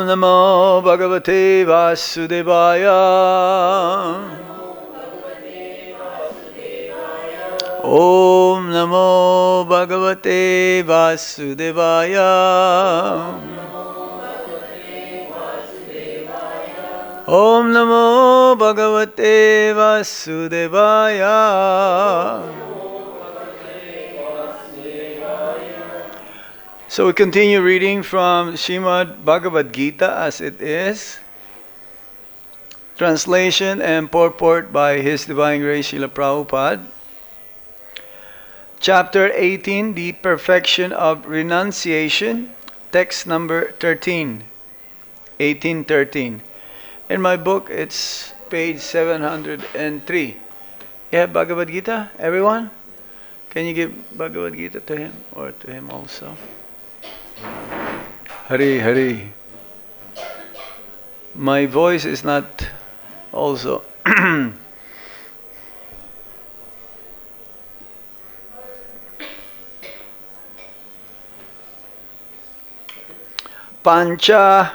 Namo Bhagavate Vasudevaya. Om Namo Bhagavate Vasudevaya. Om Namo Bhagavate Vasudevaya. So we continue reading from Srimad Bhagavad-Gita as it is. Translation and purport by His Divine Grace Srila Prabhupada. Chapter 18, the perfection of renunciation. Text number 13. 1813. In my book, it's page 703. You have Bhagavad-Gita, everyone? Can you give Bhagavad-Gita to him or to him also? Hari, Hari. My voice is not also. Pañca.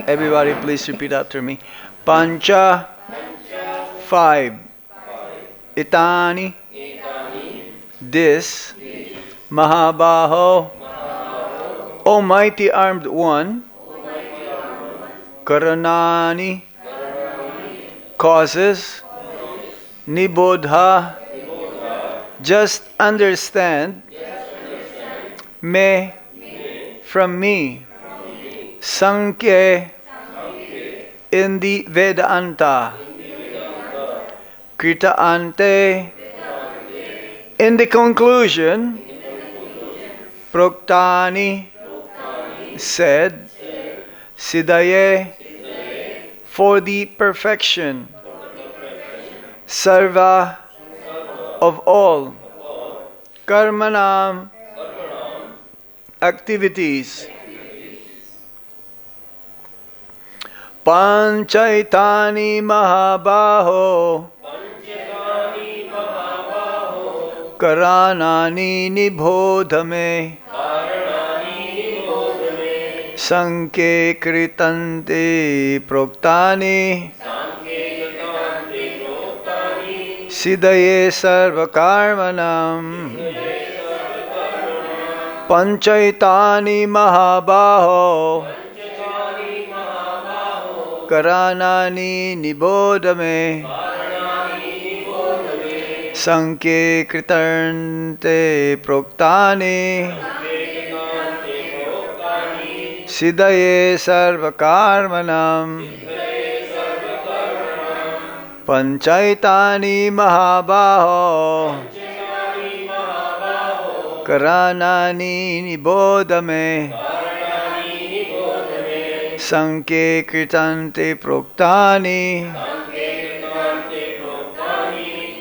Everybody please repeat after me. Pañca. 5. Etāni. This. Mahā-bāho. Almighty armed one. Kāraṇāni. Causes. Nibodha. Just understand. Me. From me. Sāṅkhye. In the Vedānta. Kṛta-ante. In the conclusion. Proktāni. Said. Siddhaye. For the perfection. Sarva. Of all. Karmaṇām. Activities. pañcaitāni mahā-bāho. kāraṇāni nibodha me. sāṅkhye kṛta-ante proktāni. siddhaye sarva-karmaṇām. pañcaitāni mahā-bāho. kāraṇāni nibodha me. sāṅkhye kṛta-ante proktāni. siddhaye sarva-karmaṇām. pañcaitāni mahā-bāho. kāraṇāni nibodha me. sāṅkhye kṛta-ante proktāni.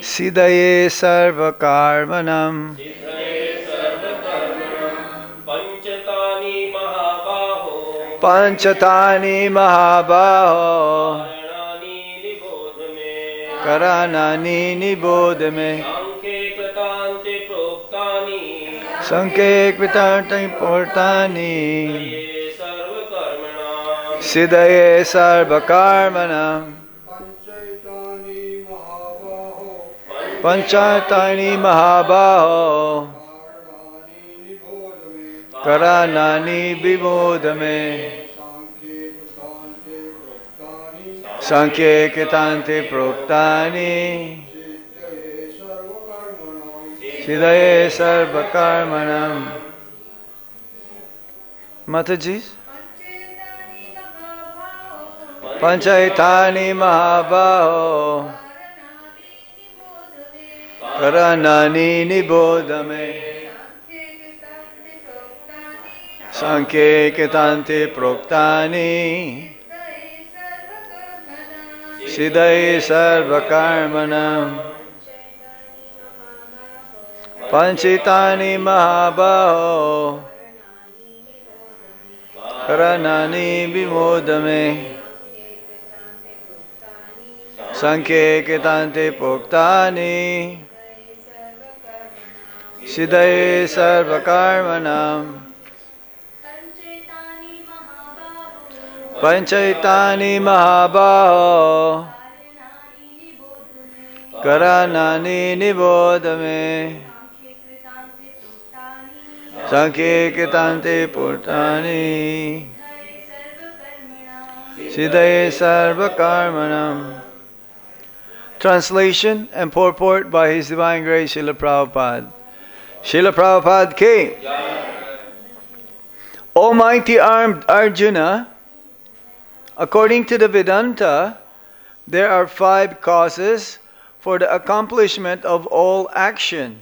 siddhaye sarva-karmaṇām. pañcaitāni mahā-bāho. kāraṇāni nibodha me. sāṅkhye kṛta-ante proktāni. siddhaye sarva-karmaṇām. pañcaitāni mahā-bāho. kāraṇāni nibodha me. sāṅkhye kṛta-ante proktāni. siddhaye sarva-karmaṇām. Mataji? pañcaitāni mahā-bāho. kāraṇāni nibodha me. sāṅkhye kṛta-ante proktāni. siddhaye sarva-karmaṇām. pañcaitāni mahā-bāho. kāraṇāni nibodha me. sāṅkhye kṛta-ante proktāni. siddhaye sarva-karmaṇām. pañcaitāni mahā-bāho, kāraṇāni nibodha me, sāṅkhye kṛta-ante proktāni, siddhaye sarva-karmaṇām. Translation and purport by His Divine Grace Srila Prabhupada. Srila Prabhupada ki. Almighty armed Arjuna, according to the Vedānta, there are 5 causes for the accomplishment of all action.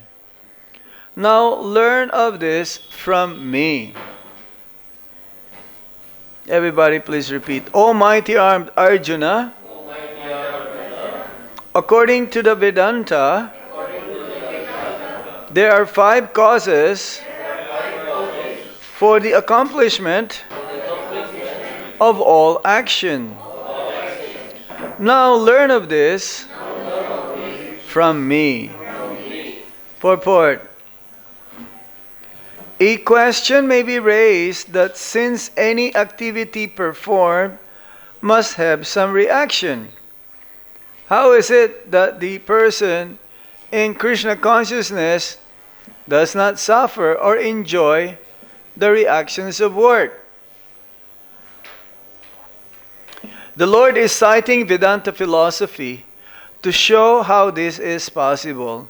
Now learn of this from me. Everybody please repeat. Almighty armed Arjuna, according to the Vedānta, there are 5 causes for the accomplishment of all action. Now learn of this from me. Purport. A question may be raised that since any activity performed must have some reaction, how is it that the person in Krishna consciousness does not suffer or enjoy the reactions of work? The Lord is citing Vedanta philosophy to show how this is possible.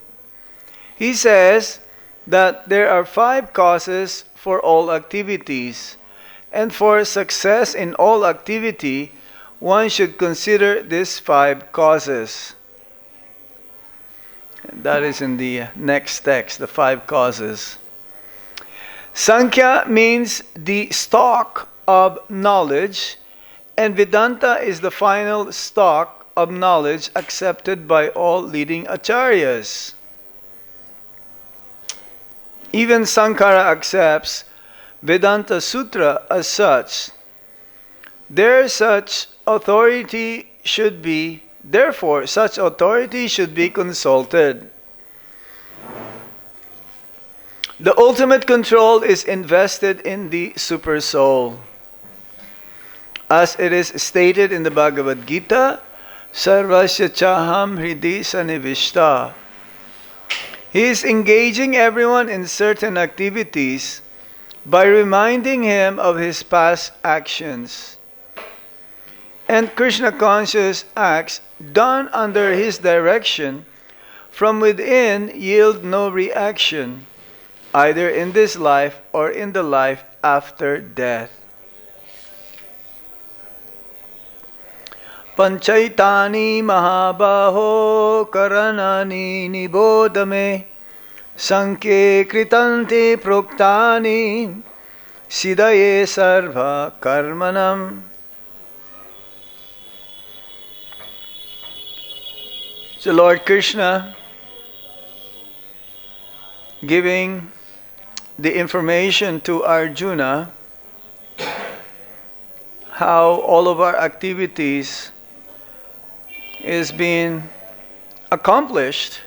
He says that there are 5 causes for all activities, and for success in all activity, one should consider these 5 causes. That is in the next text, the 5 causes. Sāṅkhye means the stock of knowledge, and Vedanta is the final stock of knowledge accepted by all leading acharyas. Even Sankara accepts Vedanta Sutra as such. Therefore, such authority should be consulted. The ultimate control is invested in the super soul. As it is stated in the Bhagavad-Gita, sarvasya chaham hridi sanivishta. He is engaging everyone in certain activities by reminding him of his past actions. And Krishna-conscious acts done under his direction from within yield no reaction, either in this life or in the life after death. pañcaitāni mahā-bāho, kāraṇāni nibodha me, sāṅkhye kṛta-ante proktāni, siddhaye sarva-karmaṇām. So Lord Krishna giving the information to Arjuna how all of our activities is being accomplished,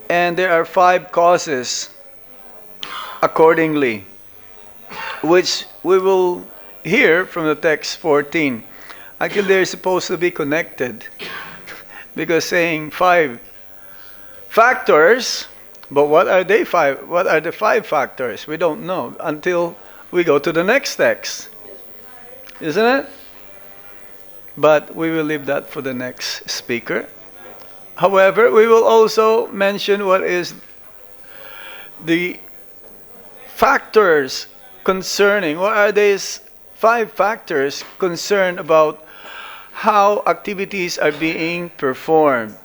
and there are 5 causes accordingly, which we will hear from the text 14. Actually, they're supposed to be connected because saying 5 factors, but what are they 5? What are the 5 factors? We don't know until we go to the next text, isn't it? But we will leave that for the next speaker. However, we will also mention what is the factors concerning, what are these 5 factors concerned about how activities are being performed.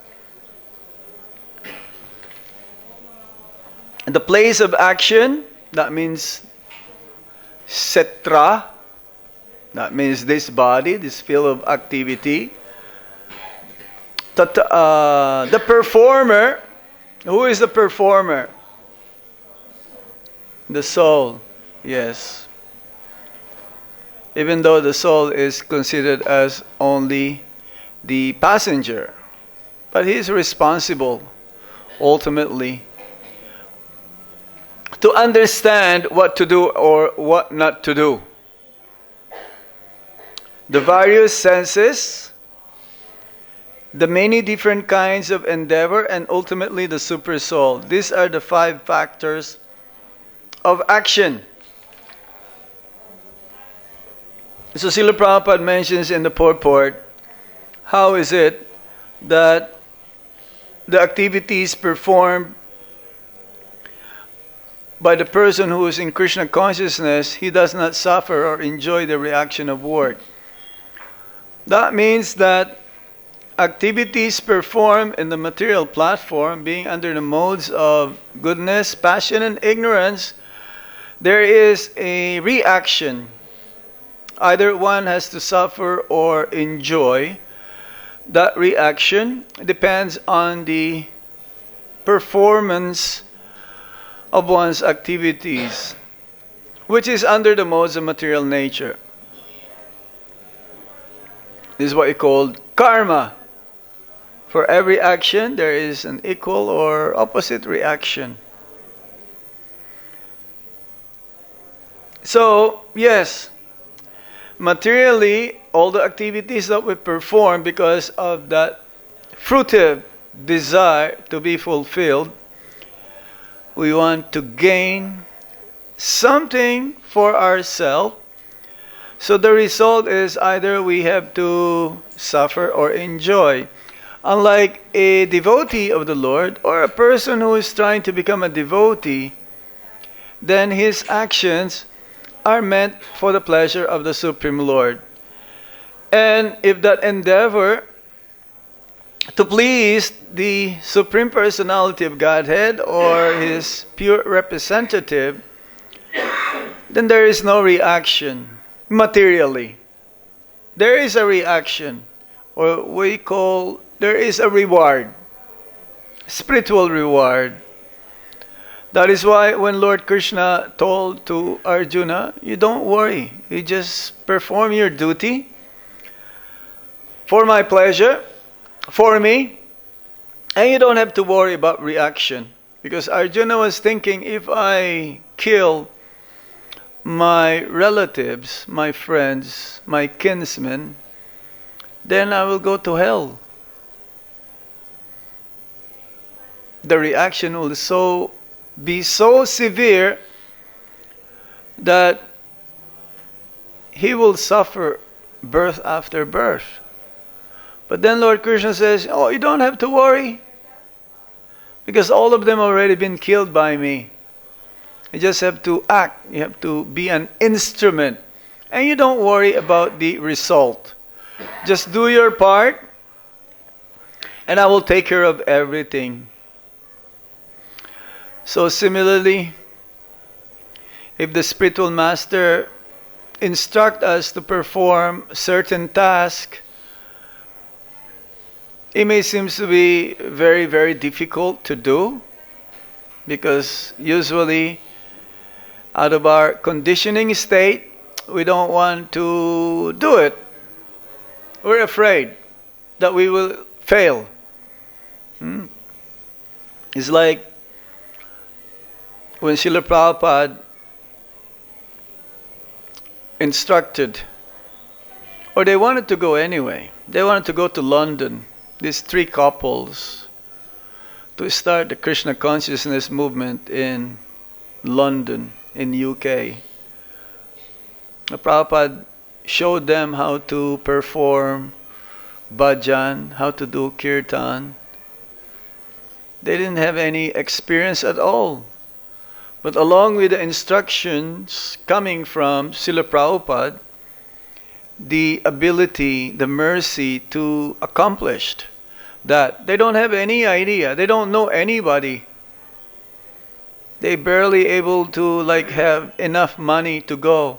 The place of action, that means setra, that means this body, this field of activity. The performer, who is the performer? The soul, yes. Even though the soul is considered as only the passenger, but he is responsible ultimately to understand what to do or what not to do. the various senses, the many different kinds of endeavor, and ultimately the super soul. These are the 5 factors of action. So Srila Prabhupada mentions in the purport, how is it that the activities performed by the person who is in Krishna consciousness, he does not suffer or enjoy the reaction of work. That means that activities performed in the material platform, being under the modes of goodness, passion, and ignorance, there is a reaction. Either one has to suffer or enjoy. That reaction depends on the performance of one's activities, which is under the modes of material nature. This is what we call karma. For every action, there is an equal or opposite reaction. So, yes, materially, all the activities that we perform because of that fruitive desire to be fulfilled, we want to gain something for ourselves. So the result is either we have to suffer or enjoy. Unlike a devotee of the Lord or a person who is trying to become a devotee, then his actions are meant for the pleasure of the Supreme Lord. And if that endeavor to please the Supreme Personality of Godhead or His pure representative, then there is no reaction materially. There is a reaction, or we call, there is a reward, spiritual reward. That is why when Lord Krishna told to Arjuna, you don't worry, you just perform your duty for my pleasure, for me, and you don't have to worry about reaction. Because Arjuna was thinking, if I kill my relatives, my friends, my kinsmen, then I will go to hell. The reaction will be so severe that he will suffer birth after birth. But then Lord Krishna says, oh, you don't have to worry, because all of them already been killed by me. You just have to act. You have to be an instrument. And you don't worry about the result. Just do your part, and I will take care of everything. So similarly, if the spiritual master instruct us to perform certain task, it may seem to be very, very difficult to do, because usually out of our conditioning state, we don't want to do it. We're afraid that we will fail. It's like when Srila Prabhupada instructed, or they wanted to go anyway. They wanted to go to London, these 3 couples, to start the Krishna consciousness movement in London, in UK. Prabhupada showed them how to perform bhajan, how to do kirtan. They didn't have any experience at all. But along with the instructions coming from Srila Prabhupada, the ability, the mercy to accomplish that. They don't have any idea. They don't know anybody. They barely able to have enough money to go.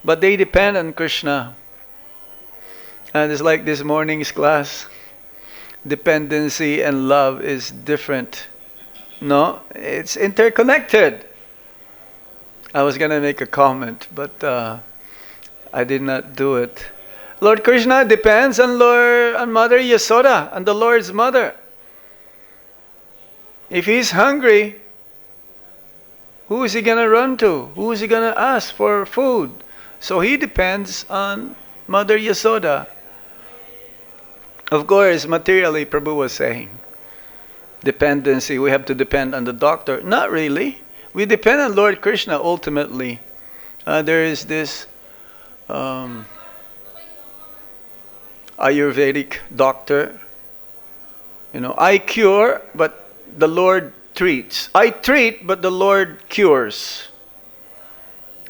But they depend on Krishna. And it's like this morning's class. Dependency and love is different. No, it's interconnected. I was going to make a comment, but I did not do it. Lord Krishna depends on Mother Yasoda, on the Lord's mother. If he's hungry, who is he going to run to? Who is he going to ask for food? So he depends on Mother Yasoda. Of course, materially, Prabhu was saying, dependency, we have to depend on the doctor. Not really. We depend on Lord Krishna ultimately. There is this Ayurvedic doctor. I cure, but the Lord treats. I treat, but the Lord cures.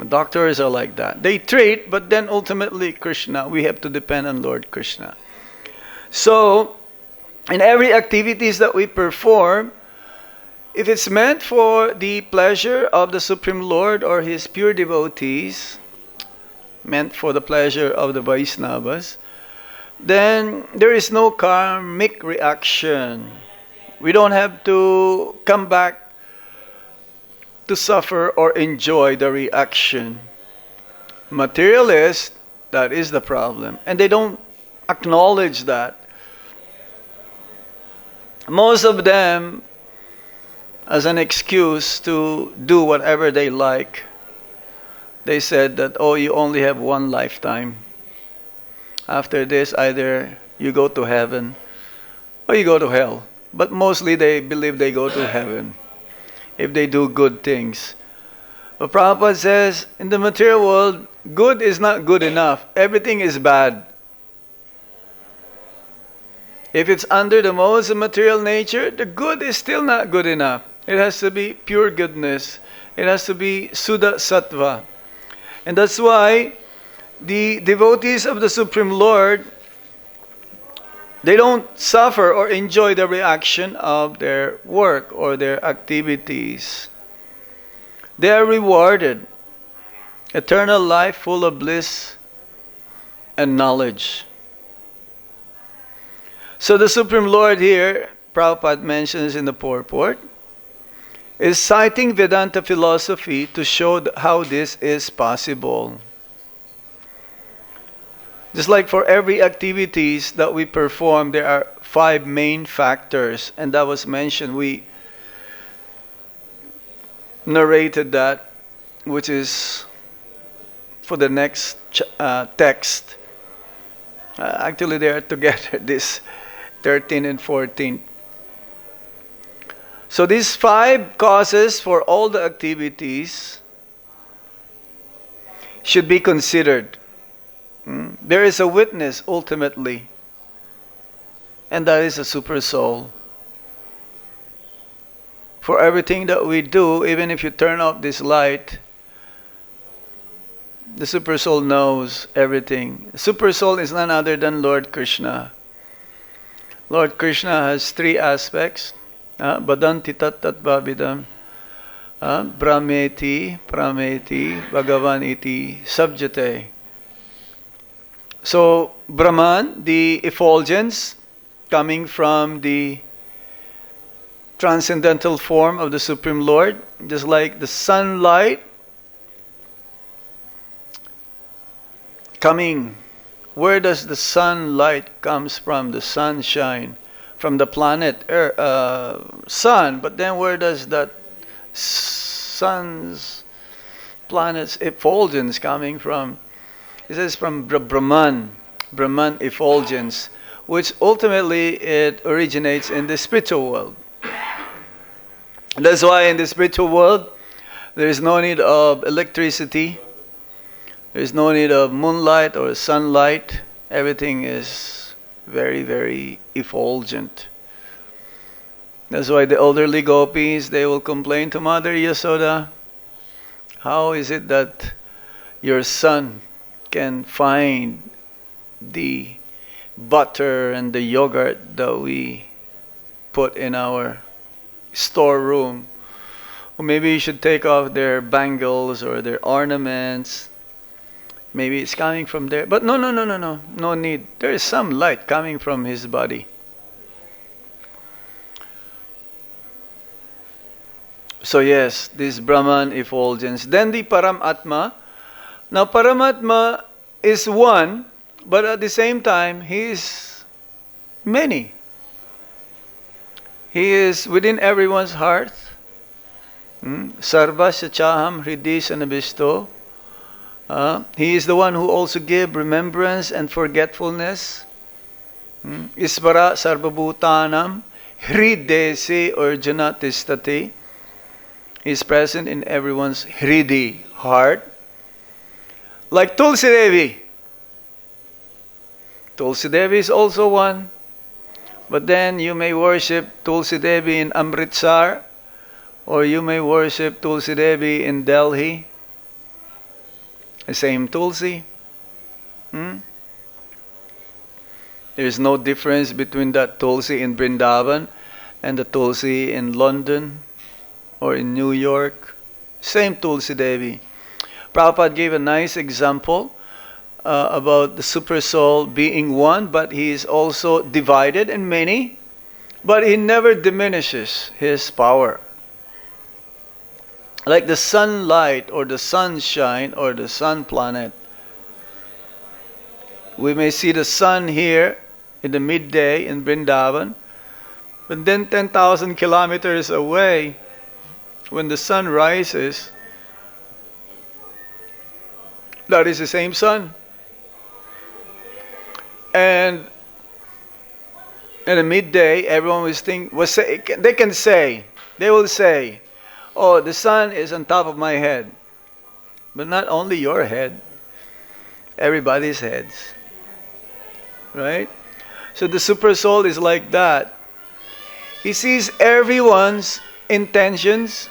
Doctors are like that. They treat, but then ultimately Krishna. We have to depend on Lord Krishna. So, in every activities that we perform, if it's meant for the pleasure of the Supreme Lord or His pure devotees, meant for the pleasure of the Vaishnavas, then there is no karmic reaction. We don't have to come back to suffer or enjoy the reaction. Materialists, that is the problem. And they don't acknowledge that. Most of them, as an excuse to do whatever they like, they said that, oh, you only have one lifetime. After this, either you go to heaven or you go to hell. But mostly they believe they go to heaven if they do good things. But Prabhupada says, in the material world, good is not good enough. Everything is bad. If it's under the modes of material nature, the good is still not good enough. It has to be pure goodness. It has to be Suddha Sattva. And that's why the devotees of the Supreme Lord, they don't suffer or enjoy the reaction of their work or their activities. They are rewarded. Eternal life full of bliss and knowledge. So the Supreme Lord here, Prabhupada mentions in the purport, is citing Vedanta philosophy to show how this is possible. Just like for every activities that we perform, there are 5 main factors, and that was mentioned. We narrated that, which is for the next text. Actually, they are together, this 13 and 14. So these 5 causes for all the activities should be considered. There is a witness ultimately, and that is a super soul. For everything that we do, even if you turn off this light, the super soul knows everything. The super soul is none other than Lord Krishna. Lord Krishna has 3 aspects. Badanti tat tat bhavidam, brahmeti, prameti, bhagavan iti, sabjate. So, Brahman, the effulgence coming from the transcendental form of the Supreme Lord, just like the sunlight coming. Where does the sunlight comes from? The sunshine from the planet sun. But then where does that sun's planet's effulgence coming from? It says from Brahman effulgence, which ultimately it originates in the spiritual world. That's why in the spiritual world there is no need of electricity. There is no need of moonlight or sunlight. Everything is very, very effulgent. That's why the elderly gopis, they will complain to Mother Yasoda, how is it that your son can find the butter and the yogurt that we put in our storeroom? Or maybe you should take off their bangles or their ornaments. Maybe it's coming from there. But no need. There is some light coming from his body. So yes, this Brahman effulgence. Then the Paramatma. Now Paramatma is one, but at the same time, he is many. He is within everyone's heart. Sarva chaham hridhi sanabisto He is the one who also gives remembrance and forgetfulness. Isvara sarva-bhūtānaṁ hridese Arjuna tisthati. He is present in everyone's hridi, heart. Like Tulsi Devi. Tulsi Devi is also one. But then you may worship Tulsi Devi in Amritsar, or you may worship Tulsi Devi in Delhi. The same Tulsi. There is no difference between that Tulsi in Vrindavan and the Tulsi in London or in New York. Same Tulsi Devi. Prabhupada gave a nice example about the super soul being one, but he is also divided in many, but he never diminishes his power. Like the sunlight or the sunshine or the sun planet. We may see the sun here in the midday in Vrindavan, but then 10,000 kilometers away, when the sun rises, that is the same sun. And in the midday, everyone will say, oh, the sun is on top of my head. But not only your head, everybody's heads. Right? So the super soul is like that. He sees everyone's intentions.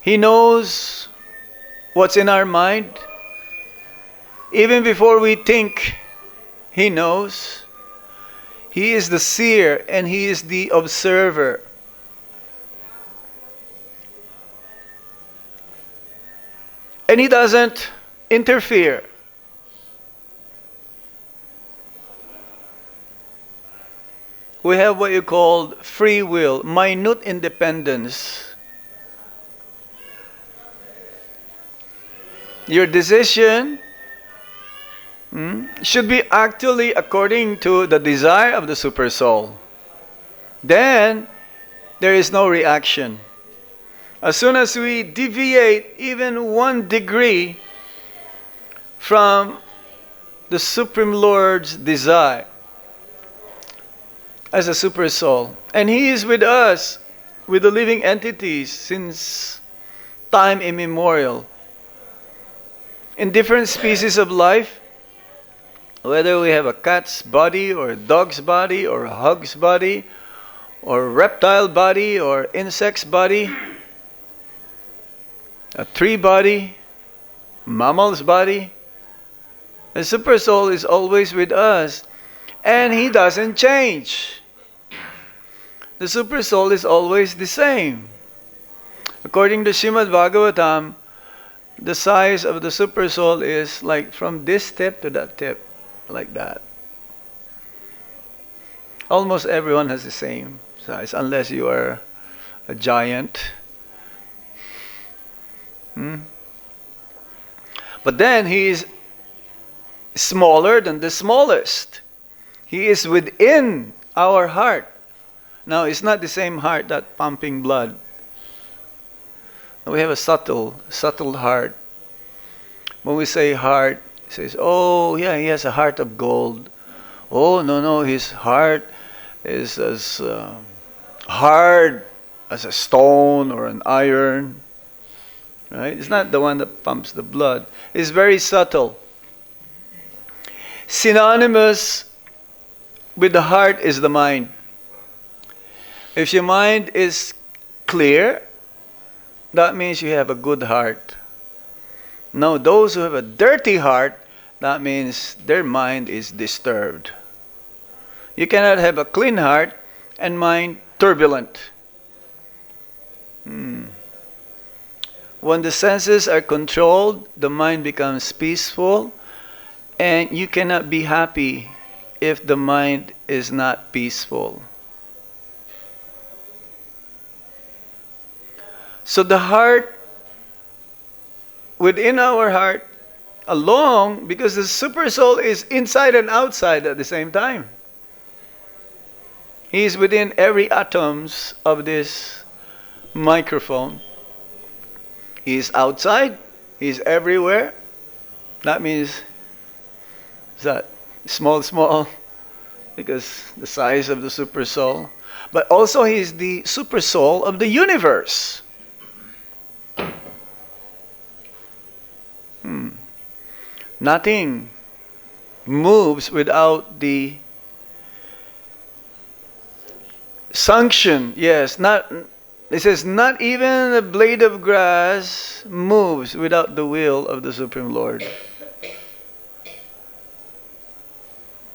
He knows what's in our mind. Even before we think, he knows. He is the seer and he is the observer. And he doesn't interfere. We have what you call free will, minute independence. Your decision should be actually according to the desire of the super soul. Then there is no reaction. As soon as we deviate even 1 degree from the Supreme Lord's desire as a super soul, and he is with us, with the living entities since time immemorial, in different species of life, whether we have a cat's body or a dog's body or a hog's body or a reptile body or insect's body, a tree body, mammal's body, the super soul is always with us and he doesn't change. The super soul is always the same. According to Srimad Bhagavatam, the size of the super soul is like from this tip to that tip. Like that. Almost everyone has the same size, unless you are a giant. But then he is smaller than the smallest. He is within our heart. Now, it's not the same heart that pumping blood. We have a subtle heart. When we say heart, says, oh yeah, he has a heart of gold. Oh no, his heart is as hard as a stone or an iron. Right? It's not the one that pumps the blood. It's very subtle. Synonymous with the heart is the mind. If your mind is clear, that means you have a good heart. Now, those who have a dirty heart, that means their mind is disturbed. You cannot have a clean heart and mind turbulent. When the senses are controlled, the mind becomes peaceful, and you cannot be happy if the mind is not peaceful. So the heart, within our heart, along, because the super soul is inside and outside at the same time. He is within every atoms of this microphone. He is outside, He's everywhere. That means that small, because the size of the super soul. But also He's the super soul of the universe. Nothing moves without the sanction. Yes, it says, not even a blade of grass moves without the will of the Supreme Lord.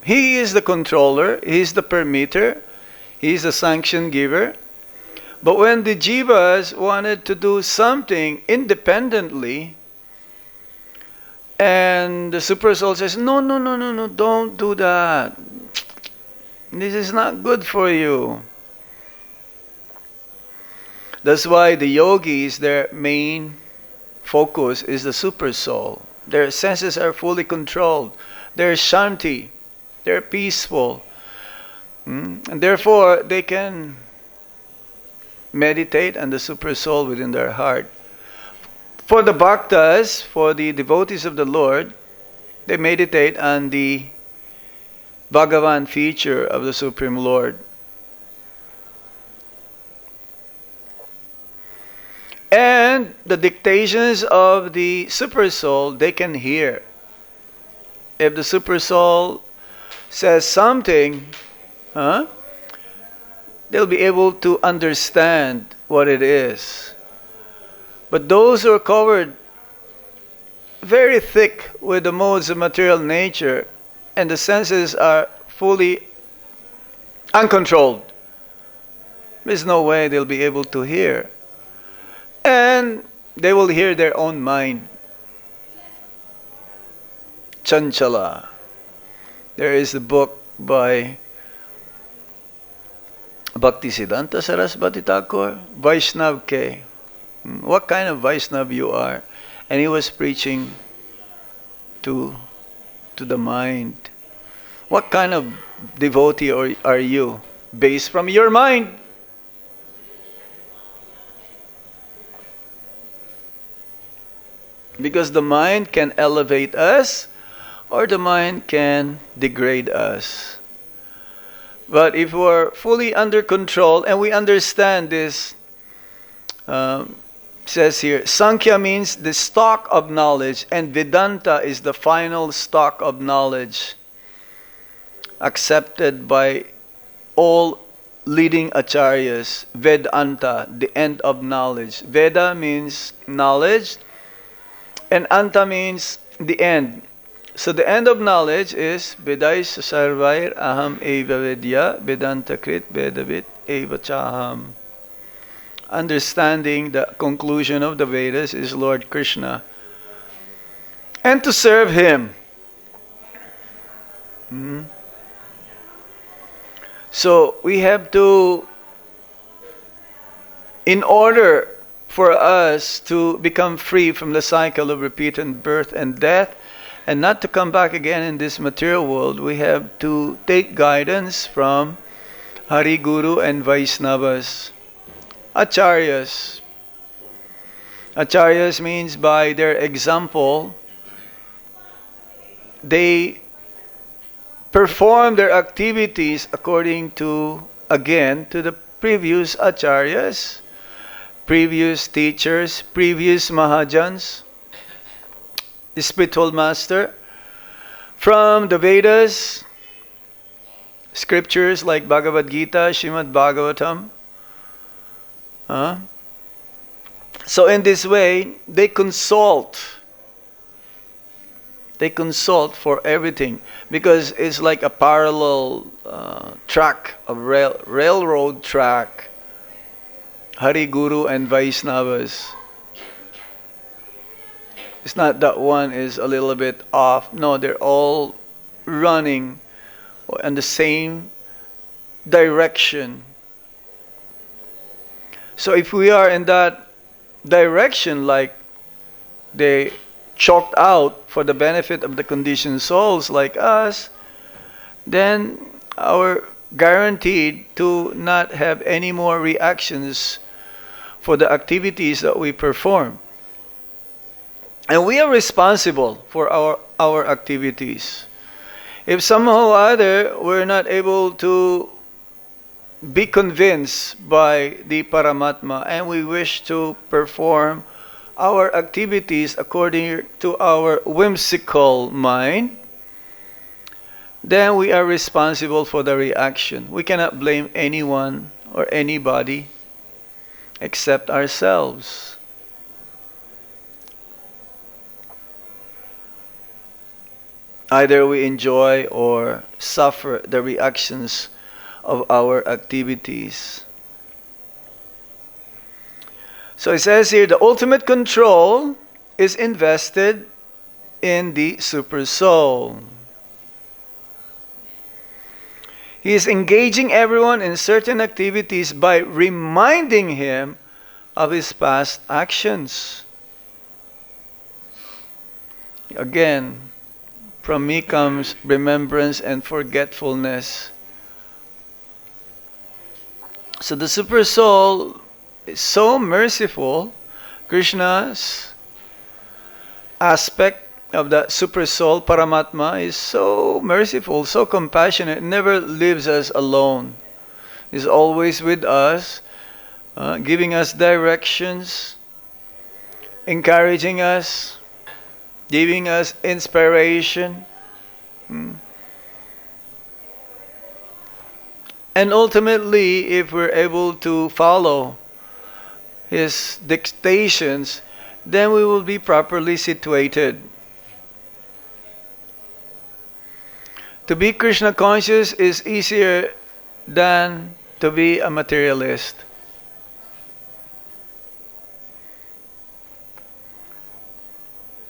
He is the controller, He is the permitter, He is the sanction giver. But when the jivas wanted to do something independently, and the super soul says, no, don't do that. This is not good for you. That's why the yogis, their main focus is the super soul. Their senses are fully controlled. They're shanti. They're peaceful. And therefore, they can meditate on the super soul within their heart. For the bhaktas, for the devotees of the Lord, they meditate on the Bhagavan feature of the Supreme Lord. And the dictations of the super soul, they can hear. If the super soul says something, they'll be able to understand what it is. But those who are covered very thick with the modes of material nature and the senses are fully uncontrolled, there's no way they'll be able to hear. And they will hear their own mind. Chanchala. There is a book by Bhaktisiddhanta Saraswati Thakur, Vaishnav K. What kind of Vaishnav you are? And he was preaching to the mind. What kind of devotee are you? Based from your mind. Because the mind can elevate us, or the mind can degrade us. But if we're fully under control, and we understand this, says here, Sāṅkhye means the stock of knowledge, and Vedānta is the final stock of knowledge, accepted by all leading acharyas. Vedānta, the end of knowledge. Veda means knowledge, and anta means the end. So the end of knowledge is Vedais sarvair aham eva vedya Vedanta krit vedavit eva chaham. Understanding the conclusion of the Vedas is Lord Krishna. And to serve Him. So we have to, in order for us to become free from the cycle of repeated birth and death, and not to come back again in this material world, we have to take guidance from Hari Guru and Vaisnavas. Acharyas. Acharyas means by their example, they perform their activities according to, again, to the previous acharyas, previous teachers, previous mahajans, the spiritual master. From the Vedas, scriptures like Bhagavad-Gita, Srimad Bhagavatam. So in this way, they consult for everything, because it's like a parallel track, a railroad track. Hari Guru and Vaisnavas. It's not that one is a little bit off. No, they're all running in the same direction. So if we are in that direction, like they chalked out for the benefit of the conditioned souls like us, then our guaranteed to not have any more reactions for the activities that we perform. And we are responsible for our activities. If somehow or other we're not able to be convinced by the Paramatma and we wish to perform our activities according to our whimsical mind, then we are responsible for the reaction. We cannot blame anyone or anybody except ourselves. Either we enjoy or suffer the reactions of our activities. So it says here, the ultimate control is invested in the super soul. He is engaging everyone in certain activities by reminding him of his past actions. Again, from me comes remembrance and forgetfulness. So the super soul is so merciful. Krishna's aspect of the super soul, Paramatma, is so merciful, so compassionate, never leaves us alone. Is always with us, giving us directions, encouraging us, giving us inspiration. And ultimately, if we're able to follow his dictations, then we will be properly situated. To be Krishna conscious is easier than to be a materialist.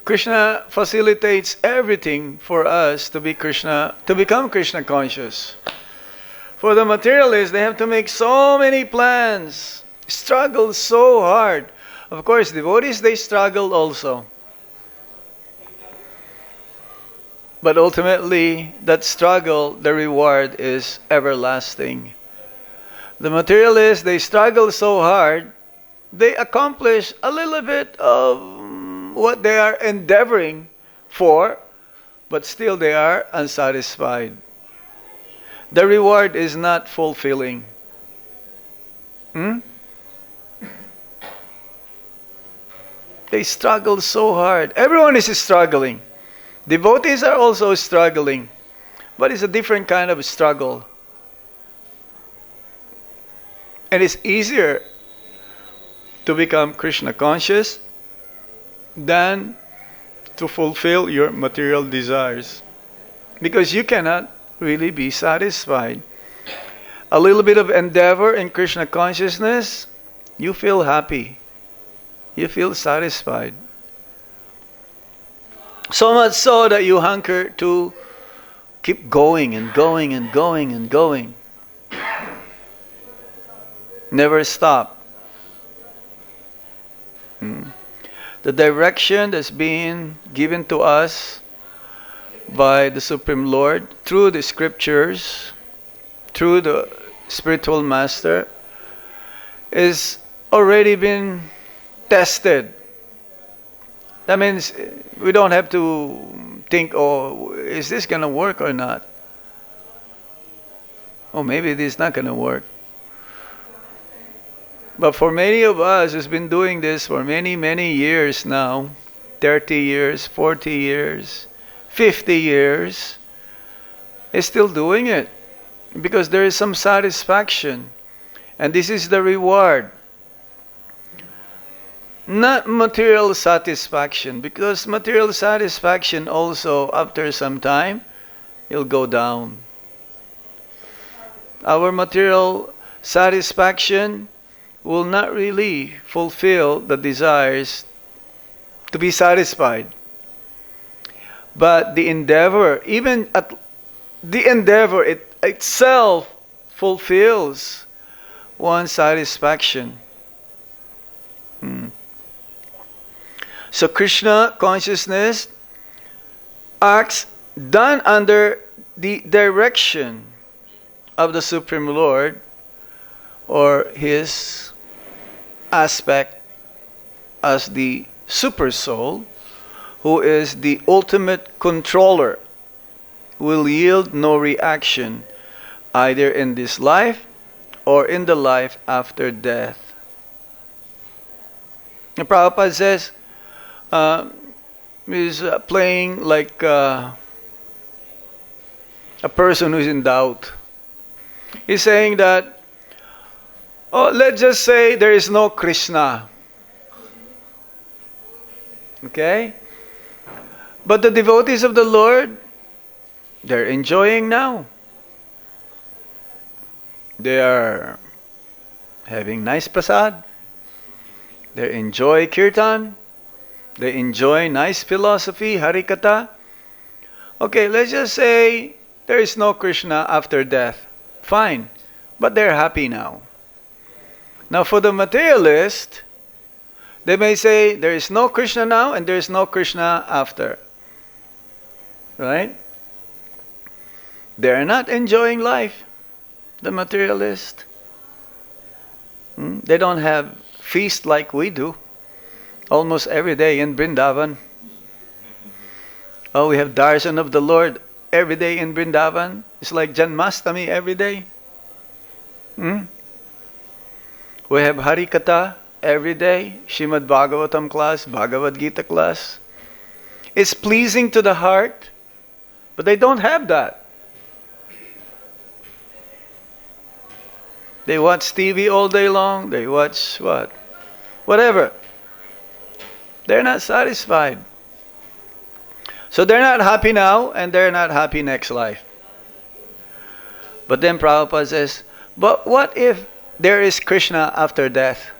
Krishna facilitates everything for us to become Krishna conscious. For the materialists, they have to make so many plans, struggle so hard. Of course, devotees, they struggle also. But ultimately, that struggle, the reward is everlasting. The materialists, they struggle so hard, they accomplish a little bit of what they are endeavoring for, but still they are unsatisfied. The reward is not fulfilling. They struggle so hard. Everyone is struggling. Devotees are also struggling, but it's a different kind of struggle. And it's easier to become Krishna conscious than to fulfill your material desires, because you cannot really be satisfied. A little bit of endeavor in Krishna consciousness, you feel happy, you feel satisfied. So much so that you hanker to keep going and going and going and going. Never stop. The direction that's being given to us by the Supreme Lord through the scriptures, through the spiritual master, is already been tested. That means we don't have to think, oh, is this going to work or not? Oh, maybe this is not going to work. But for many of us who's been doing this for many, many years now, 30 years, 40 years, 50 years, is still doing it. Because there is some satisfaction. And this is the reward. Not material satisfaction, because material satisfaction also, after some time, will go down. Our material satisfaction will not really fulfill the desires to be satisfied. But the endeavor, even at the endeavor itself fulfills one's satisfaction. So Krishna consciousness acts done under the direction of the Supreme Lord, or his aspect as the super soul, who is the ultimate controller, will yield no reaction either in this life or in the life after death. And Prabhupada says, is playing like a person who's in doubt. He's saying that, oh, let's just say there is no Krishna. Okay? But the devotees of the Lord, they're enjoying now. They are having nice prasad. They enjoy kirtan. They enjoy nice philosophy, harikatha. Okay, let's just say there is no Krishna after death. Fine. But they're happy now. Now for the materialist, they may say there is no Krishna now and there is no Krishna after. Right? They're not enjoying life, the materialist. They don't have feast like we do. Almost every day in Vrindavan. Oh, we have darshan of the Lord every day in Vrindavan. It's like Janmastami every day. We have harikatha every day. Srimad Bhagavatam class, Bhagavad-Gita class. It's pleasing to the heart, but they don't have that. They watch TV all day long. They watch what? Whatever. They're not satisfied. So they're not happy now and they're not happy next life. But then Prabhupada says, but what if there is Krishna after death?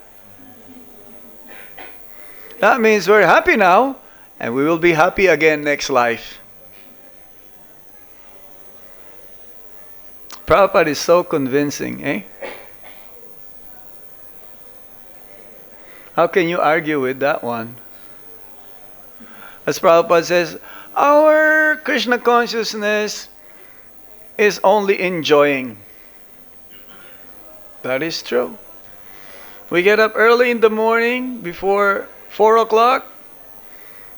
That means we're happy now and we will be happy again next life. Prabhupada is so convincing, eh? How can you argue with that one? As Prabhupada says, our Krishna consciousness is only enjoying. That is true. We get up early in the morning before 4 o'clock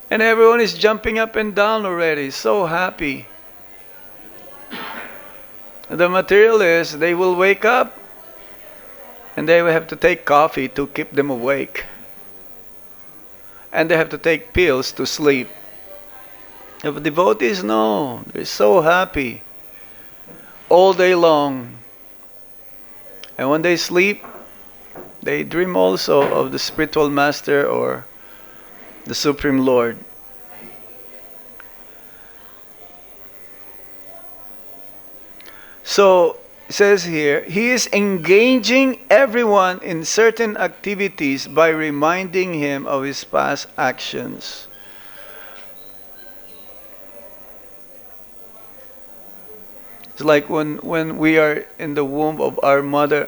and everyone is jumping up and down already, so happy. The materialists, they will wake up and they will have to take coffee to keep them awake. And they have to take pills to sleep. The devotees, no, they're so happy all day long. And when they sleep, they dream also of the spiritual master or the Supreme Lord. So, it says here, he is engaging everyone in certain activities by reminding him of his past actions. It's like when we are in the womb of our mother,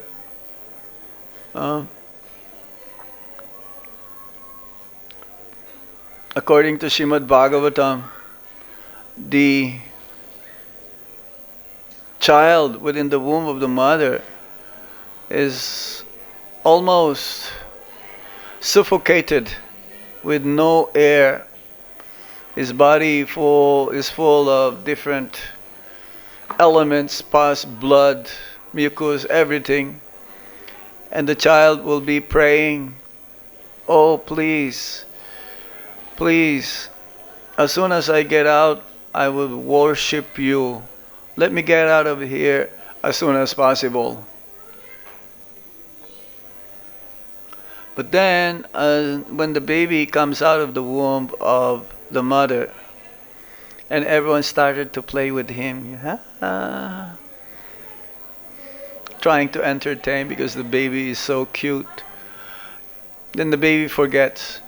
according to Srimad Bhagavatam, the child within the womb of the mother is almost suffocated with no air. His body is full of different elements, pus, blood, mucus, everything. And the child will be praying, oh please, please, as soon as I get out, I will worship you. Let me get out of here as soon as possible. But then, when the baby comes out of the womb of the mother, and everyone started to play with him, trying to entertain because the baby is so cute. Then the baby forgets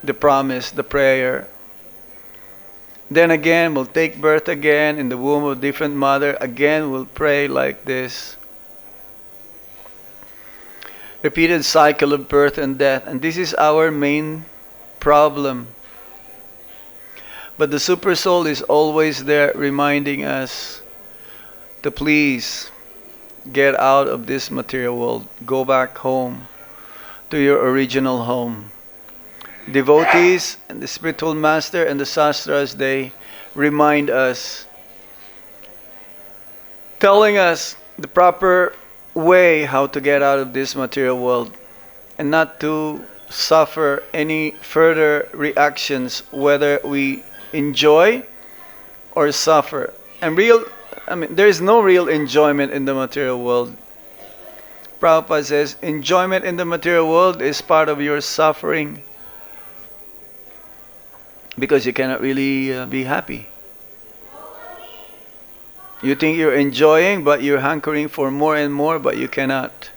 the promise, the prayer. Then again, we'll take birth again in the womb of a different mother. Again, we'll pray like this. Repeated cycle of birth and death. And this is our main problem. But the Super Soul is always there reminding us to please get out of this material world. Go back home to your original home. devotees and the spiritual master and the sastras, they remind us, telling us the proper way how to get out of this material world and not to suffer any further reactions, whether we enjoy or suffer. And there is no real enjoyment in the material world. Prabhupada says, enjoyment in the material world is part of your suffering because you cannot really be happy. You think you're enjoying, but you're hankering for more and more, but you cannot.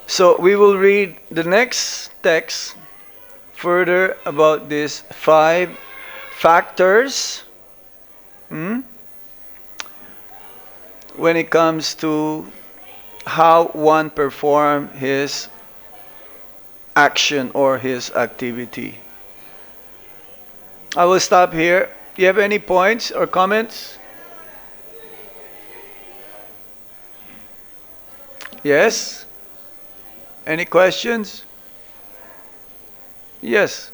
So we will read the next text further about these 5 factors when it comes to how one perform his action or his activity. I will stop here. Do you have any points or comments? Yes? Any questions? Yes.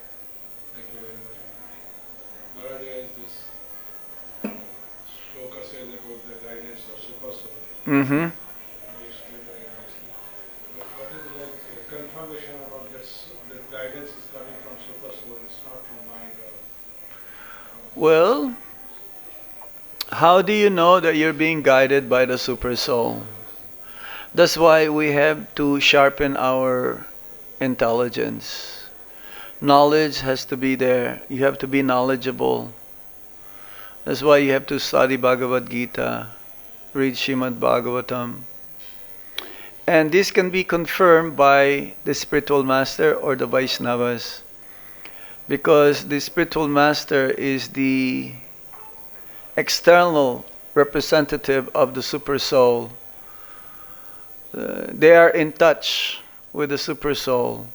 Thank you very much. Nowadays, this shloka says about the guidance of super soul. Mm-hmm. You explained very nicely. But what is like a confirmation about this? The guidance is coming from super soul. It's not from mind. Well, how do you know that you're being guided by the super soul? That's why we have to sharpen our intelligence. Knowledge has to be there. You have to be knowledgeable. That's why you have to study Bhagavad-Gita, read Srimad Bhagavatam. And this can be confirmed by the spiritual master or the Vaishnavas, because the spiritual master is the external representative of the super soul. They are in touch with the super soul.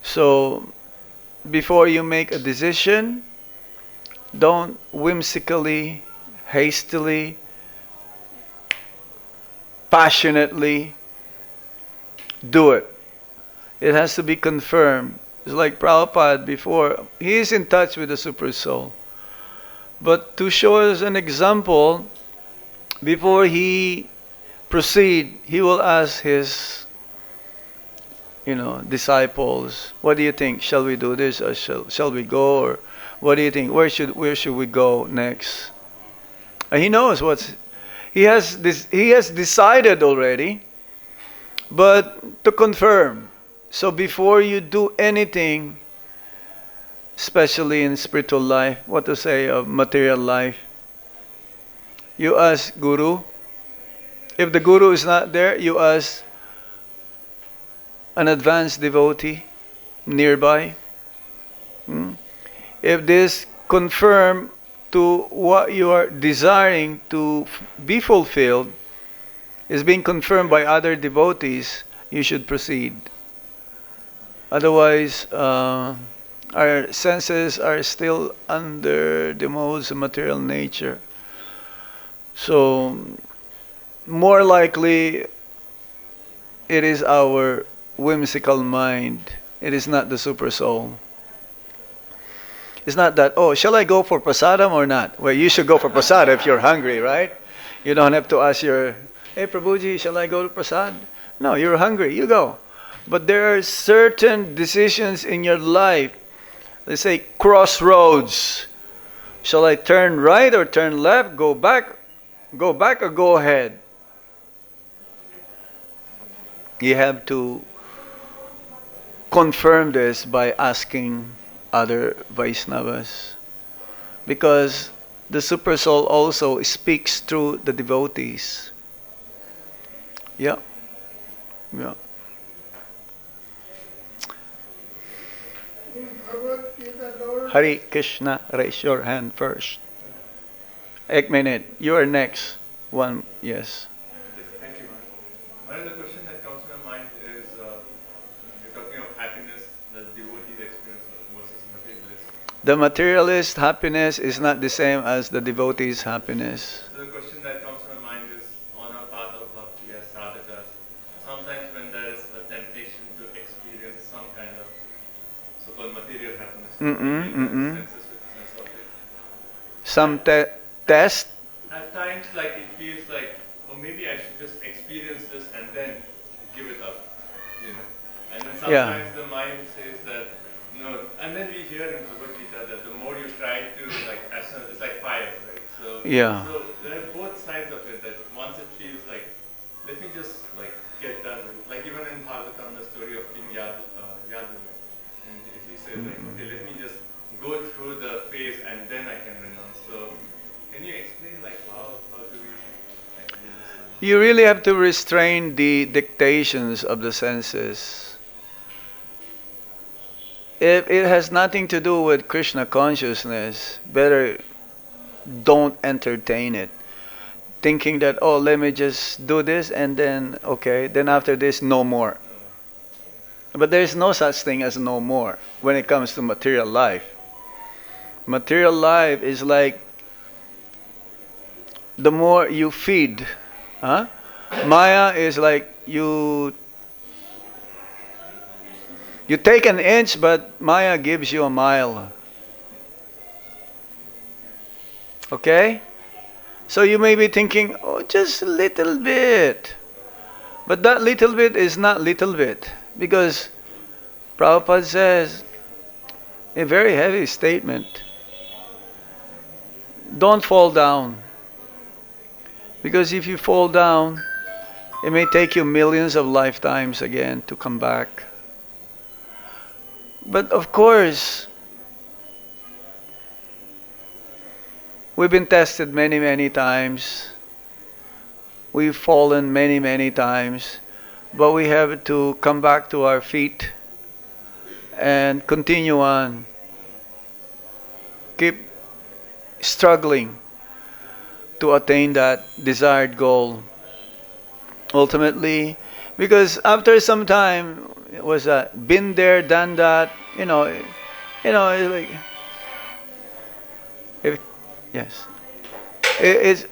So before you make a decision, don't whimsically, hastily, passionately do it. It has to be confirmed. It's like Prabhupada before. He is in touch with the super soul. But to show us an example, before he proceed, he will ask his disciples, what do you think? Shall we do this or shall we go? Or what do you think? Where should we go next? And he knows he has decided already, but to confirm. So before you do anything, especially in spiritual life, what to say of material life, you ask Guru. If the Guru is not there, you ask an advanced devotee nearby. If this confirm to what you are desiring to be fulfilled is being confirmed by other devotees, you should proceed. Otherwise, our senses are still under the modes of material nature. So, more likely, it is our whimsical mind. It is not the super soul. It's not that, oh, shall I go for prasadam or not? Well, you should go for prasad if you're hungry, right? You don't have to ask hey Prabhuji, shall I go to prasad? No, you're hungry, you go. But there are certain decisions in your life, let's say crossroads. Shall I turn right or turn left, go back or go ahead? You have to confirm this by asking other Vaishnavas, because the super soul also speaks through the devotees. Yeah. Hare Krishna, raise your hand first. Ek minute, you are next. One, yes. Thank you. One of the question that comes to my mind is, you're talking of happiness, the devotee's experience versus materialist. The materialist happiness is not the same as the devotee's happiness. So the question that comes to my mind is, on our path of bhakti as sadhakas, sometimes when there is a temptation to experience Mm-mm, Make the mm-mm. senses with sense object. Some test. At times, like it feels like, oh, maybe I should just experience this and then give it up, you know. And then Yeah. sometimes the mind says that no. And then we hear in Bhagavad-Gita that the more you try to like, it's like fire, right? So Yeah. So there are both sides of it. That once it feels like, let me just like get done with it. Like even in Bhagavatam, the story of King Yadu, and he said like, okay, let me just go through the phase and then I can renounce. So can you explain like how do we actually decide? You really have to restrain the dictations of the senses. If it has nothing to do with Krishna consciousness, better don't entertain it. Thinking that, oh, let me just do this and then, okay, then after this, no more. But there is no such thing as no more when it comes to material life. Material life is like the more you feed. Huh? Maya is like you take an inch, but Maya gives you a mile. Okay? So you may be thinking, oh, just a little bit. But that little bit is not little bit. Because Prabhupada says, a very heavy statement, don't fall down. Because if you fall down, it may take you millions of lifetimes again to come back. But of course, we've been tested many, many times. We've fallen many, many times. But we have to come back to our feet and continue on. Keep struggling to attain that desired goal. Ultimately, because after some time, it was been there, done that, it's like, yes, it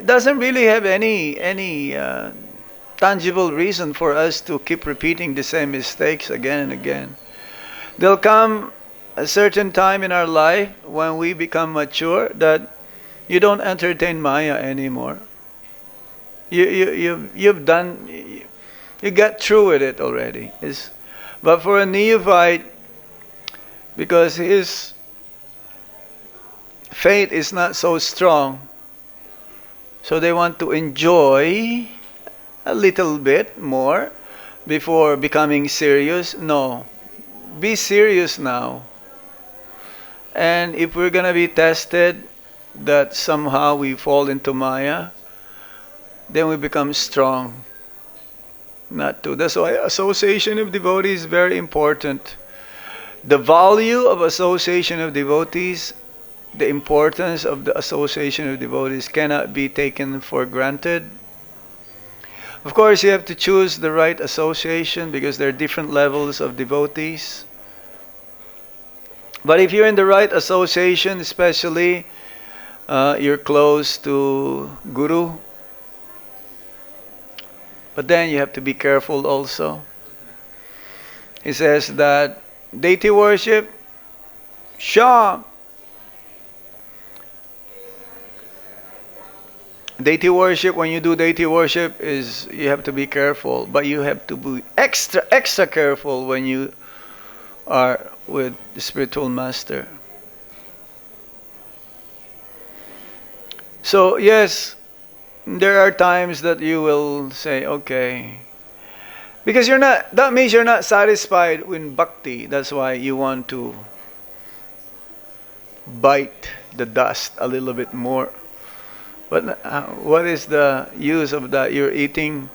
doesn't really have any tangible reason for us to keep repeating the same mistakes again and again. There'll come a certain time in our life when we become mature that you don't entertain Maya anymore. You've done, you got through with it already. But for a neophyte, because his faith is not so strong, so they want to enjoy a little bit more before becoming serious. No, be serious now. And if we're gonna be tested that somehow we fall into Maya, then we become strong. Not to. That's why association of devotees is very important. The value of association of devotees, the importance of the association of devotees cannot be taken for granted. Of course, you have to choose the right association because there are different levels of devotees. But if you're in the right association, especially you're close to Guru, but then you have to be careful also. He says that deity worship, deity worship, when you do deity worship, is you have to be careful, but you have to be extra careful when you are with the spiritual master. So yes, there are times that you will say, okay, because that means you're not satisfied with bhakti. That's why you want to bite the dust a little bit more. But what is the use of that? You're eating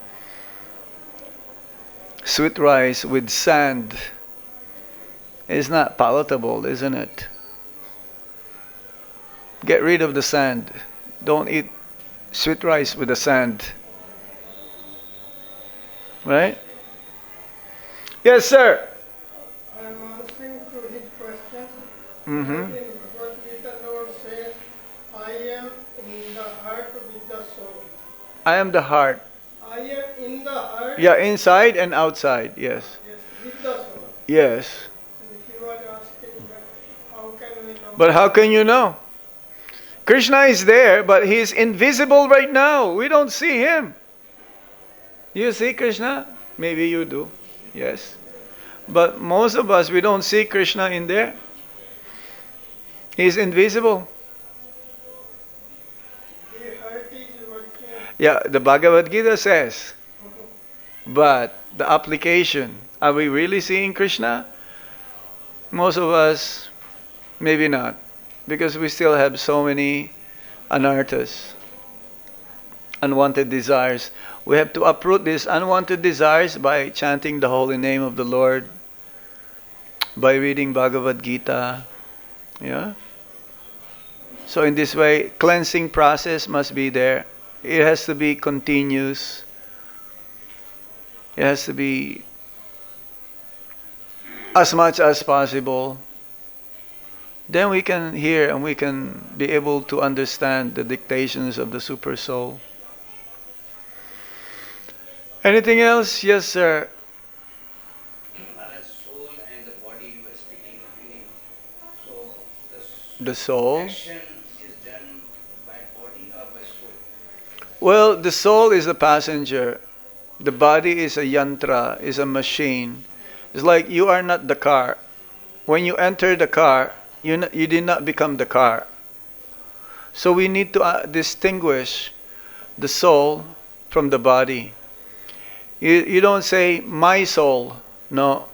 sweet rice with sand. It's not palatable, isn't it? Get rid of the sand. Don't eat sweet rice with the sand. Right? Yes, sir. I'm answering to his question. Mm-hmm. In Bhagavad-Gita, Lord says, I am in the heart with the soul. I am the heart. I am in the heart. Yeah, inside and outside, yes. Yes, with the soul. Yes. And he was asking that how can we know? But how can you know? Krishna is there, but he is invisible right now. We don't see him. You see Krishna? Maybe you do. Yes. But most of us, we don't see Krishna in there. He is invisible. The heart is working. Yeah, the Bhagavad-Gita says. But the application, are we really seeing Krishna? Most of us, maybe not. Because we still have so many anarthas, unwanted desires. We have to uproot these unwanted desires by chanting the holy name of the Lord, by reading Bhagavad-Gita. Yeah? So in this way, cleansing process must be there. It has to be continuous. It has to be as much as possible. Then we can hear and we can be able to understand the dictations of the Super Soul. Anything else? Yes, sir. Soul and the body you were speaking of. So The soul? action is done by body or by soul? Well, the soul is a passenger. The body is a yantra, is a machine. It's like you are not the car. When you enter the car, you did not become the car. So we need to distinguish the soul from the body. You don't say, my soul. No.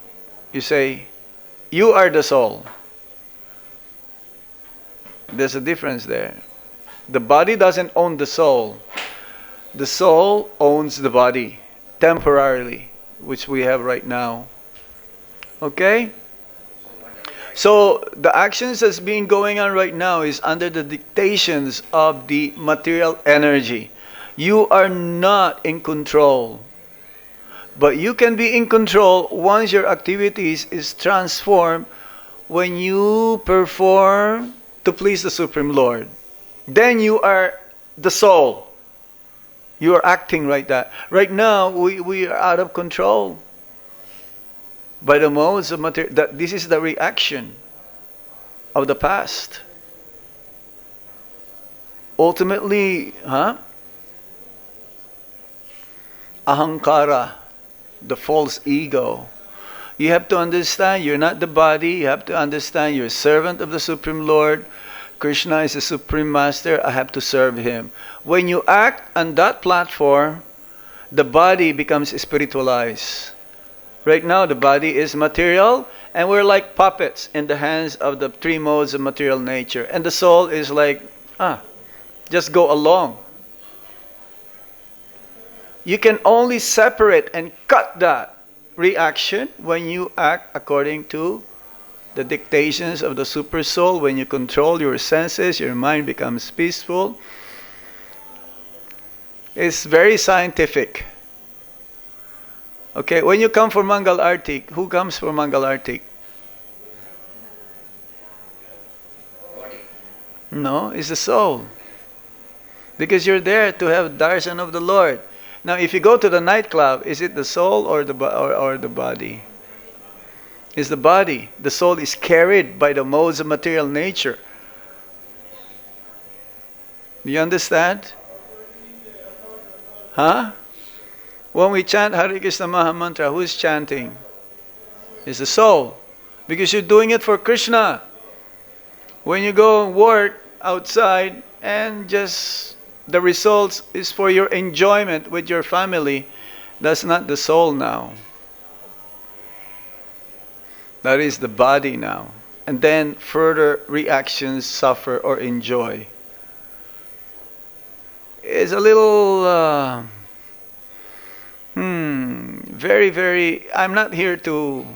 You say, you are the soul. There's a difference there. The body doesn't own the soul. The soul owns the body, temporarily, which we have right now. Okay? So the actions that's being going on right now is under the dictations of the material energy. You are not in control. But you can be in control once your activities is transformed when you perform to please the Supreme Lord. Then you are the soul. You are acting like that. Right now, we are out of control by the modes of material. This is the reaction of the past. Ultimately, ahankara, the false ego. You have to understand you're not the body. You have to understand you're a servant of the Supreme Lord. Krishna is the Supreme Master. I have to serve Him. When you act on that platform, the body becomes spiritualized. Right now, the body is material, and we're like puppets in the hands of the three modes of material nature. And the soul is like, just go along. You can only separate and cut that reaction when you act according to the dictations of the Super Soul. When you control your senses, your mind becomes peaceful. It's very scientific. Okay, when you come for Mangal Artik, who comes for Mangal Artik? Body. No, it's the soul. Because you're there to have darshan of the Lord. Now, if you go to the nightclub, is it the soul or the body? It's the body. The soul is carried by the modes of material nature. Do you understand? Huh? When we chant Hare Krishna Maha Mantra, who is chanting? It's the soul. Because you're doing it for Krishna. When you go and work outside and just the results is for your enjoyment with your family, that's not the soul now. That is the body now. And then further reactions suffer or enjoy. It's a little very, very, I'm not here to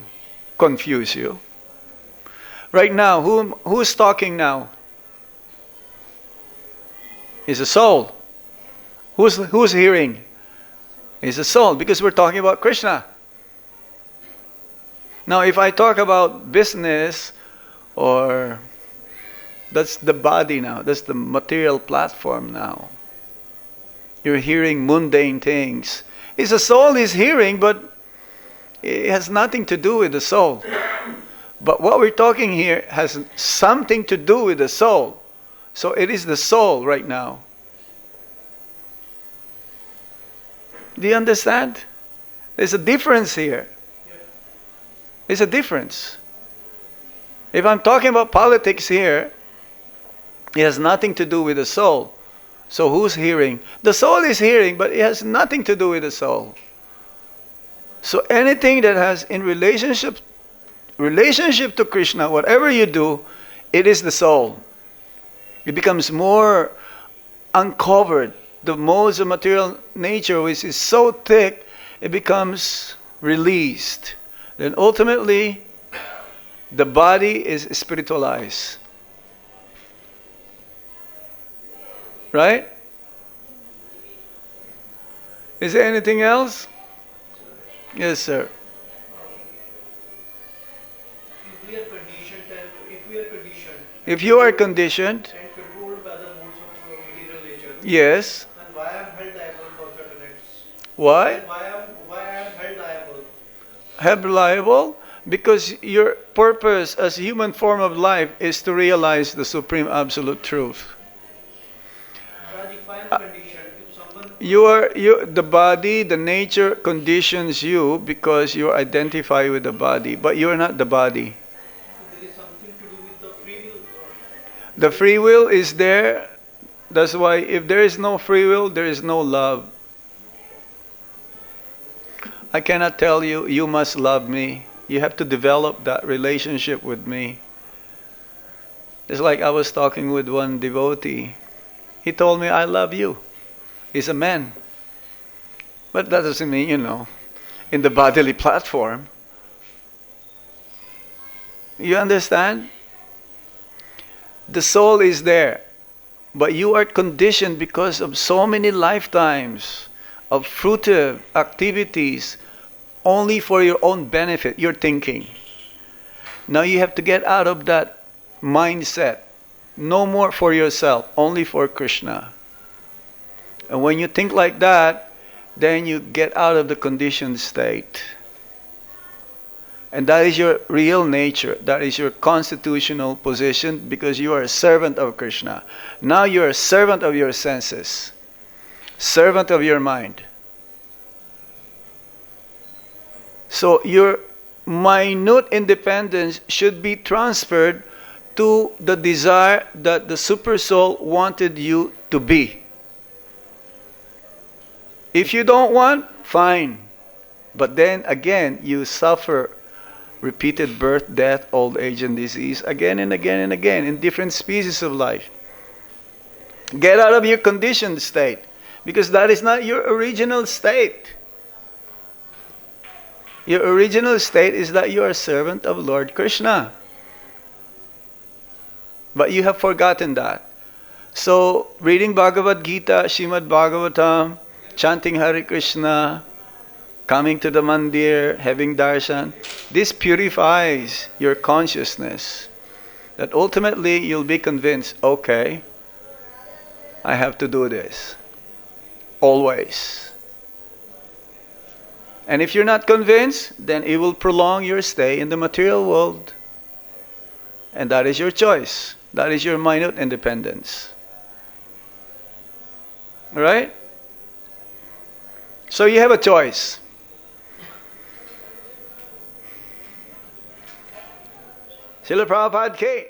confuse you. Right now, who's talking now? Is the soul. Who's hearing? Is the soul, because we're talking about Krishna. Now, if I talk about business, or that's the body now, that's the material platform now. You're hearing mundane things. It's the soul is hearing, but It has nothing to do with the soul. But what we're talking here has something to do with the soul. So it is the soul right now. Do you understand? There's a difference here. There's a difference. If I'm talking about politics here, it has nothing to do with the soul. So who's hearing? The soul is hearing, but it has nothing to do with the soul. So anything that has in relationship to Krishna, whatever you do, it is the soul. It becomes more uncovered. The modes of material nature, which is so thick, it becomes released. Then ultimately, the body is spiritualized. Right? Is there anything else? Yes, sir. If you are conditioned and controlled by the modes of material nature, yes. then why I am held liable for certain acts? Why? Then why I am held liable? Held liable? Because your purpose as a human form of life is to realize the supreme absolute truth. By the final condition, if someone The body, the nature conditions you because you identify with the body, but you are not the body. there is something to do with the free will. The free will is there. That's why if there is no free will, there is no love. I cannot tell you, you must love me. You have to develop that relationship with me. It's like I was talking with one devotee. He told me, I love you. He's a man. But that doesn't mean, in the bodily platform. You understand? The soul is there. But you are conditioned because of so many lifetimes of fruitive activities only for your own benefit, your thinking. Now you have to get out of that mindset. No more for yourself, only for Krishna. And when you think like that, then you get out of the conditioned state. And that is your real nature. That is your constitutional position because you are a servant of Krishna. Now you are a servant of your senses, servant of your mind. So your minute independence should be transferred to the desire that the super soul wanted you to be. If you don't want, fine. But then again, you suffer repeated birth, death, old age, and disease again and again and again in different species of life. Get out of your conditioned state because that is not your original state. Your original state is that you are a servant of Lord Krishna. But you have forgotten that. So, reading Bhagavad-Gita, Srimad Bhagavatam, chanting Hare Krishna, coming to the mandir, having darshan, this purifies your consciousness. That ultimately you'll be convinced, okay, I have to do this. Always. And if you're not convinced, then it will prolong your stay in the material world. And that is your choice. That is your minute independence. Right? So you have a choice. Srila Prabhupada Ki